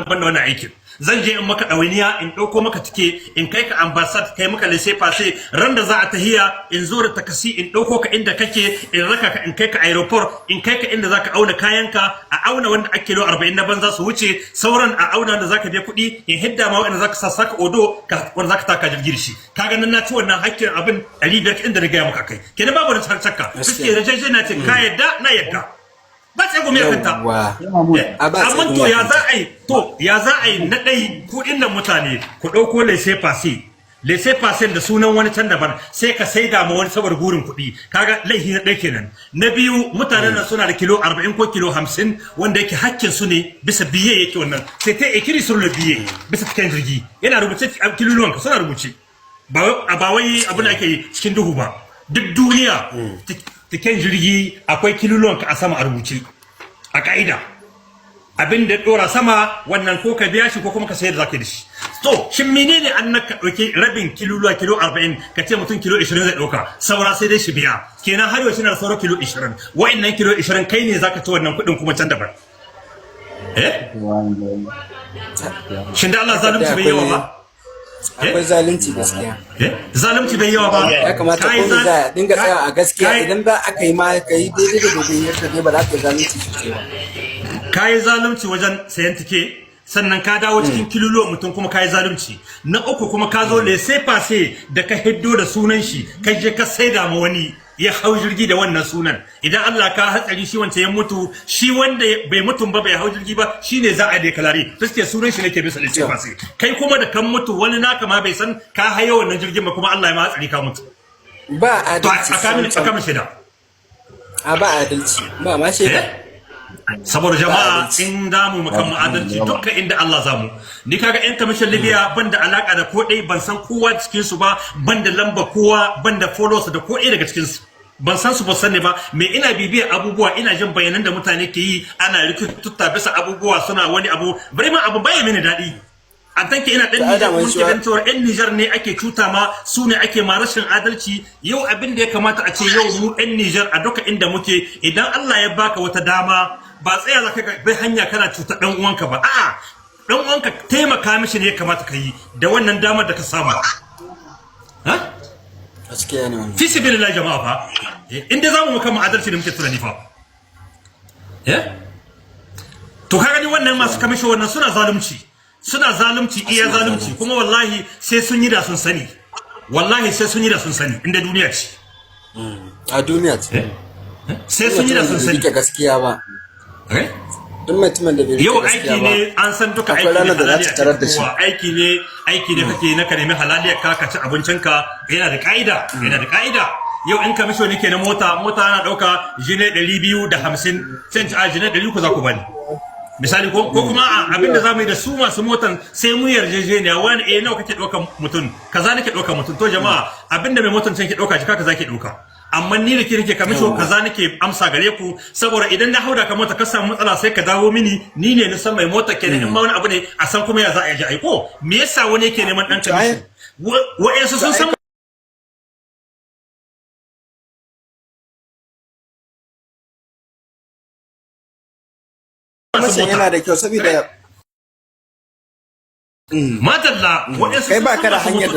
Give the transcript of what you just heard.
banda wannan aikin zan je in maka ɗawainiya in ɗauko maka tike in kai ka ambassad kai maka laissez passer ran da za a tahiya in zo da takasi in ɗauko ka inda kake in raka ka in kai ka aeroport in kai ka inda zaka auna kayanka a auna wanda ake kilo 40 na banza su wuce sauran a auna da zaka biya kuɗi in hidda ma wanda zaka saka odo wanda zaka taka jirgin shi kaga nan na ci wannan hakkin abin 500 inda na gaya maka kai kenan babu da shakka suke rajaje na ce ka yadda na yadda ba sai gome kanta amma to ya za a yi na dai kudin nan mutane ku dauko laissez passer da sunan wani can daban sai ka saida ma wani saboda gurin kuɗi kaga laifi na ɗaya kenan na biyu mutanen nan suna da kilo 40 ko kilo 50 wanda yake hakkin su ne bisa biye yake wannan sai ta ekiri sur le biye bisa cikin jirgi yana rubuce kiloluwan ka suna rubuce ba wai abin da ake cikin duhu ba duk duniya cikin jirgi akwai kiloluwan ka a sama a rubuce a ka'ida abin da dora sama wannan ko ka biya shi ko kuma ka sayar da zaka da shi to shin menene an naka dauke rabin kiloluwa kilo 40 ka ce mutum kilo 20 zai dauka saura sai dai shi biya kenan har yau shi na saura kilo 20 wa'annan kilo 20 kai ne zaka ci wannan kuɗin kuma can daban shin da Allah zalunci bai yawa ba akwai zalunci gaskiya zalunci bai yawa ba ya kamata ko za a dinga tsaya a gaskiya idan za a kai ma kai daidai da daidai yadda dai ba za ka zalunci sosai ba kai zalunci wajen sayan tike sannan ka dawo cikin kiluluwan mutum kuma kai zalunci na uku kuma ka zo laissez passer da ka hiddo da sunan shi kai je ka saida ma wani ya hau jirgi da wannan sunan idan Allah ka hatsari shi wanda ya mutu shi wanda bai mutum ba bai hau jirgi ba shine za a deklare fiske sunan shi nake bisa laissez passer kai kuma da kan mutu wani naka ma bai san ka hayo wannan jirgin ba kuma Allah ya ma hatsari ka mutu ba adalci a kamin shaida ba adalci ba ma shaida saboda jama'a in damu makan adalci dukkan inda Allah zamu ni kaga yan kamishin Libya banda alaka da ko dai ban san kowa cikin su ba banda lamba kowa banda followers da ko dai daga cikin su ban san su ba sanne ba me ina bibiya abubuwa ina jin bayanan da mutane ke yi ana rikututta bisa abubuwa suna wani abu bari ma abu baya mini dadi an tanke ina dan Niger mun ke dan cewa yan Niger ne ake cuta ma su ne ake ma rashin adalci yau abin da ya kamata a ce yau mu yan Niger a duka inda muke idan Allah ya baka wata dama ba tsaya za ka bai hanya kana cuta dan uwanka ba a'a dan uwanka taimaka mishi ne ya kamata ka yi da wannan damar da ka samu ha gaskiya ne wannan fi sabilillah jama'a fa inda zamu maka mu adalci da muke tunani fa to kaga ni wannan masu kamishi wannan suna zalunci iya zalunci kuma wallahi sai sun yi da sun sani inda duniya ce a duniya ce sai sun yi da sun sani gaskiya ba duk mutumin da bai yau aiki ne an san duka aiki ne aiki ne kake na ka nemi halaliyar ka ci abincinka yana da ka'ida yau in kamisho nake na mota ana dauka jine 250 sai a jine 100 ku za ku bani misali ko kuma abinda zamu yi da su masu motan sai mu yarjejeniya wani nawa kake dauka mutum kaza nake dauka mutum to jama'a abinda mai motan can ke dauka jika kaza ke dauka amma ni da ke nake kamisho kaza nake amsa gare ku saboda idan na hauda ka mota ka samu matsala sai ka dawo mini ni ne na san mai mota kenan in ma wani abu ne a san kuma ya za a ji aiko me yasa wani yake neman dan kamisho wa'ansu sun san yana da kyau saboda madalla wa'ansu kai ba ka da hanyar